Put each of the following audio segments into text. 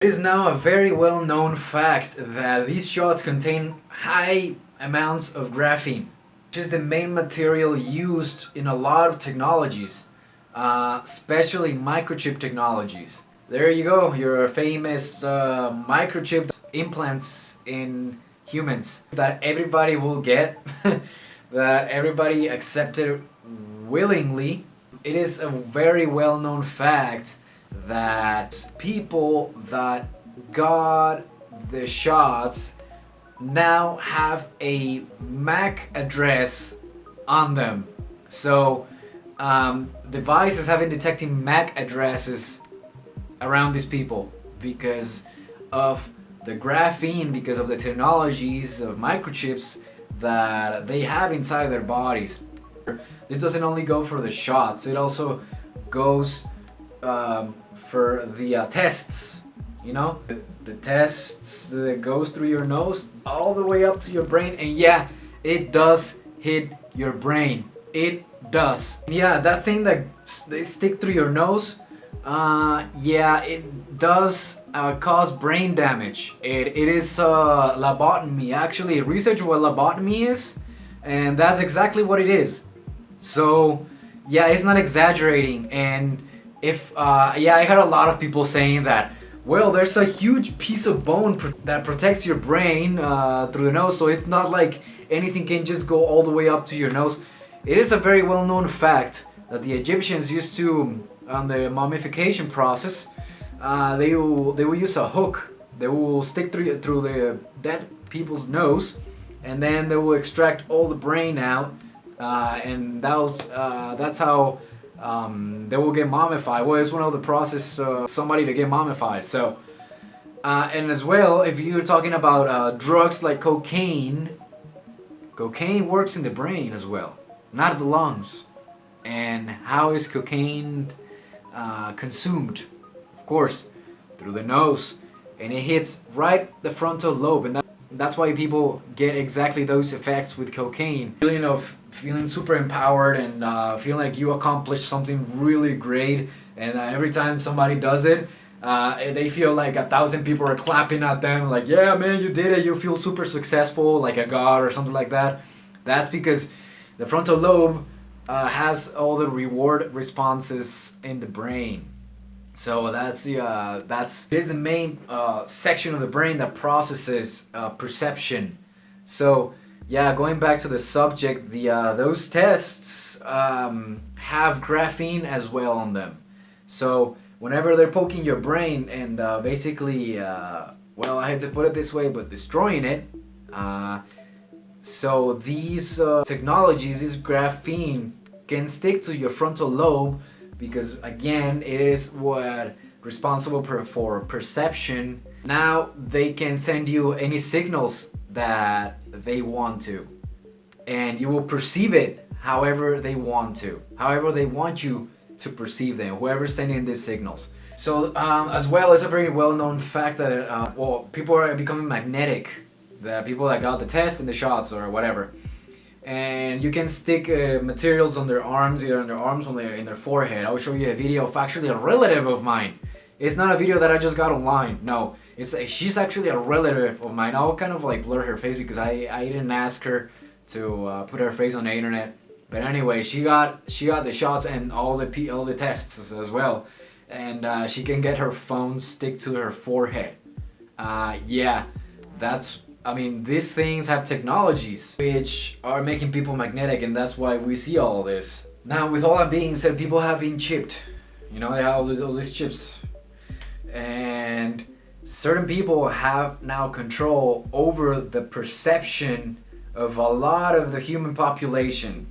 It is now a very well-known fact that these shots contain high amounts of graphene, which is the main material used in a lot of technologies, especially microchip technologies. There you go, your famous microchip implants in humans that everybody will get, that everybody accepted willingly. It is a very well-known fact that people that got the shots now have a MAC address on them. So devices have been detecting MAC addresses around these people because of the graphene, because of the technologies of microchips that they have inside their bodies. It doesn't only go for the shots, it also goes for the tests, you know, the tests that goes through your nose all the way up to your brain, and yeah, it does hit your brain. It does. Yeah, that thing that they stick through your nose, yeah, it does cause brain damage. It is lobotomy. Actually, research what lobotomy is, and that's exactly what it is. So yeah, it's not exaggerating. And if yeah, I heard a lot of people saying that, well, there's a huge piece of bone that protects your brain through the nose, so it's not like anything can just go all the way up to your nose. It is a very well-known fact that the Egyptians used to, on the mummification process, they will use a hook. They will stick through the dead people's nose, and then they will extract all the brain out, and that's how they will get mummified. Well, it's one of the process somebody to get mummified. So, and as well, if you're talking about drugs like cocaine, cocaine works in the brain as well, not the lungs. And how is cocaine consumed? Of course, through the nose, and it hits right the frontal lobe, and that's why people get exactly those effects with cocaine. Feeling of feeling super empowered and feeling like you accomplished something really great, and every time somebody does it, they feel like 1,000 people are clapping at them, like, yeah man, you did it, you feel super successful, like a god or something like that. That's because the frontal lobe has all the reward responses in the brain. So that's it is the main section of the brain that processes perception. So yeah, going back to the subject, those tests have graphene as well on them. So whenever they're poking your brain and basically, well, I had to put it this way, but destroying it. So these technologies, this graphene, can stick to your frontal lobe, because again, it is what responsible for perception. Now they can send you any signals that they want to, and you will perceive it however they want to, however they want you to perceive them, whoever's sending these signals. So as well, it's a very well-known fact that well, people are becoming magnetic, the people that got the test and the shots or whatever. And you can stick materials on their arms, either on their arms or in their forehead. I will show you a video of actually a relative of mine. It's not a video that I just got online. No, she's actually a relative of mine. I'll kind of like blur her face because I didn't ask her to put her face on the internet. But anyway, she got the shots and all the tests as well, and she can get her phone stick to her forehead. Yeah, that's. I mean, these things have technologies which are making people magnetic, and that's why we see all this. Now, with all that being said, people have been chipped. You know, they have all these chips. And certain people have now control over the perception of a lot of the human population.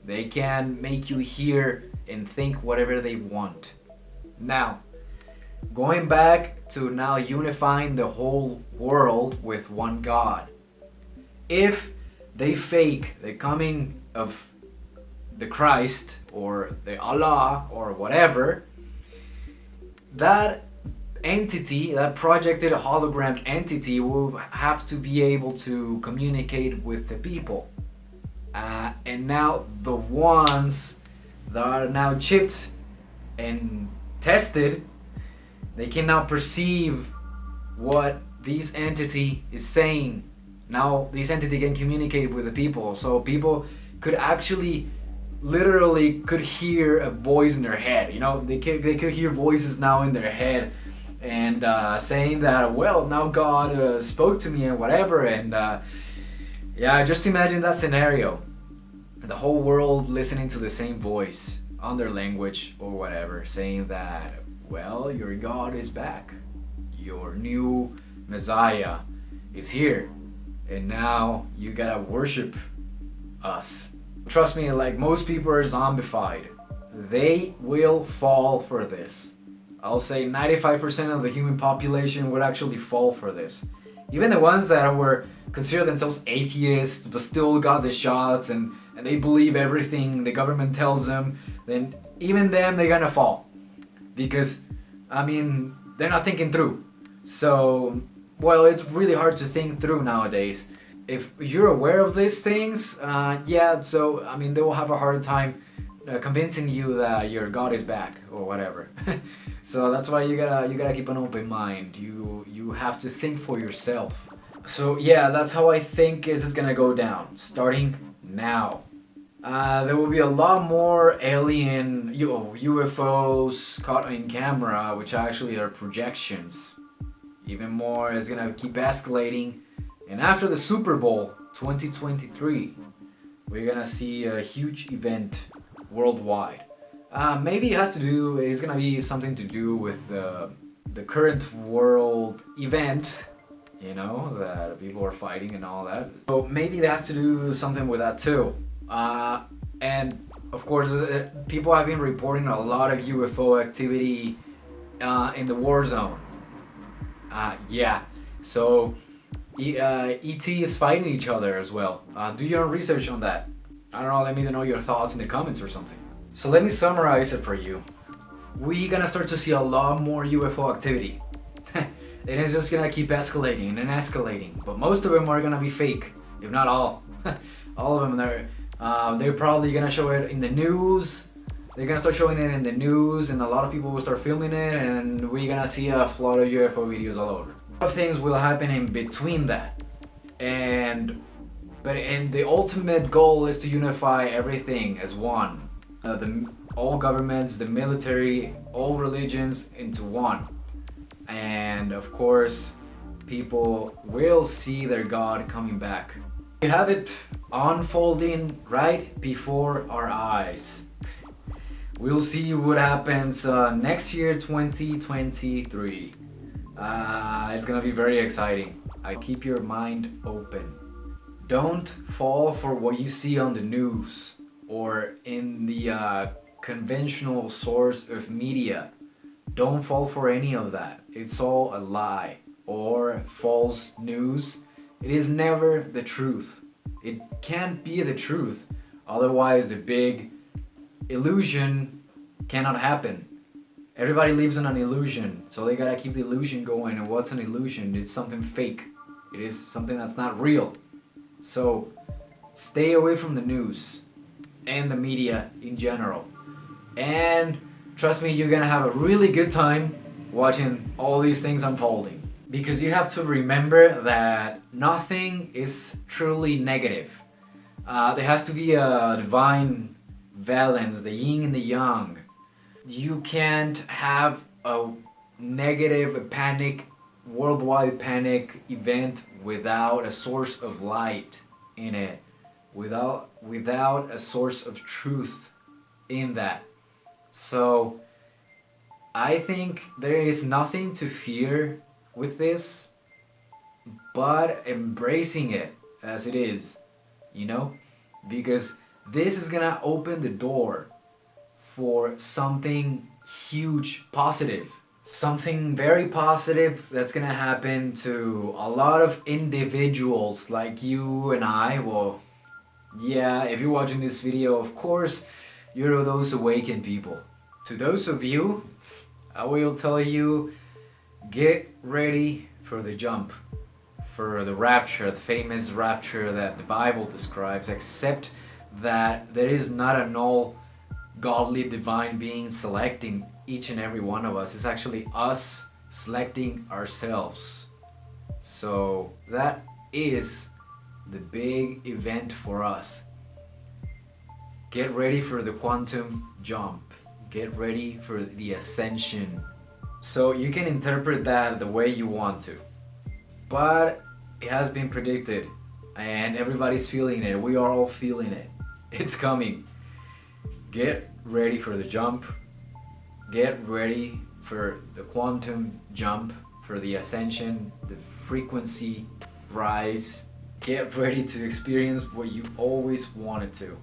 They can make you hear and think whatever they want. Now, going back to now unifying the whole world with one God. If they fake the coming of the Christ or the Allah or whatever, that entity, that projected hologram entity, will have to be able to communicate with the people. And now the ones that are now chipped and tested, They can now perceive what this entity is saying. Now this entity can communicate with the people, so people could actually literally could hear a voice in their head. You know, they could hear voices now in their head, and saying that, well, now God spoke to me and whatever. And yeah, just imagine that scenario, the whole world listening to the same voice on their language or whatever, saying that, well, your God is back, your new Messiah is here, and now you gotta worship us. Trust me, like, most people are zombified. They will fall for this. I'll say 95% of the human population would actually fall for this. Even the ones that were consider themselves atheists but still got the shots, and they believe everything the government tells them, then even them, they're gonna fall. Because, I mean, they're not thinking through. So, well, it's really hard to think through nowadays. If you're aware of these things, yeah, so, I mean, they will have a hard time convincing you that your God is back or whatever. So that's why you gotta keep an open mind. You have to think for yourself. So yeah, that's how I think this is gonna go down, starting now. There will be a lot more alien UFOs caught in camera, which actually are projections. Even more is gonna keep escalating. And after the Super Bowl 2023, we're gonna see a huge event worldwide. Maybe it's gonna be something to do with the current world event, you know, that people are fighting and all that. So maybe it has to do something with that too. And of course, people have been reporting a lot of UFO activity in the war zone. Yeah, so ET is fighting each other as well. Do your own research on that. I don't know, let me know your thoughts in the comments or something. So let me summarize it for you. We're gonna start to see a lot more UFO activity. And it's just gonna keep escalating and escalating. But most of them are gonna be fake, if not all. All of them, they're probably gonna show it in the news. They're gonna start showing it in the news, and a lot of people will start filming it, and we're gonna see a flood of UFO videos all over. A lot of things will happen in between that. And the ultimate goal is to unify everything as one. All governments, the military, all religions into one. And of course, people will see their God coming back. We have it unfolding right before our eyes. We'll see what happens next year, 2023. It's gonna be very exciting. Keep your mind open. Don't fall for what you see on the news or in the conventional source of media. Don't fall for any of that. It's all a lie or false news. It is never the truth. It can't be the truth. Otherwise, the big illusion cannot happen. Everybody lives in an illusion, so they gotta keep the illusion going. And what's an illusion? It's something fake. It is something that's not real. So stay away from the news and the media in general. And trust me, you're gonna have a really good time watching all these things unfolding. Because you have to remember that nothing is truly negative. There has to be a divine balance, the yin and the yang. You can't have a negative, a panic, worldwide panic event without a source of light in it, without a source of truth in that. So I think there is nothing to fear with this, but embracing it as it is, you know, because this is gonna open the door for something huge, positive, something very positive that's gonna happen to a lot of individuals like you and I. Well, yeah, if you're watching this video, of course, you're those awakened people. To those of you, I will tell you, get ready for the jump, for the rapture, the famous rapture that the Bible describes. Accept that there is not an all godly divine being selecting each and every one of us. It's actually us selecting ourselves. So that is the big event for us. Get ready for the quantum jump. Get ready for the ascension. So you can interpret that the way you want to. But it has been predicted and everybody's feeling it. We are all feeling it. It's coming. Get ready for the jump. Get ready for the quantum jump, for the ascension, the frequency rise. Get ready to experience what you always wanted to.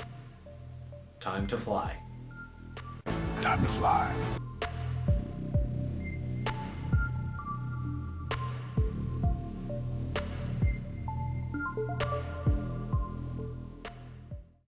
Time to fly. Time to fly.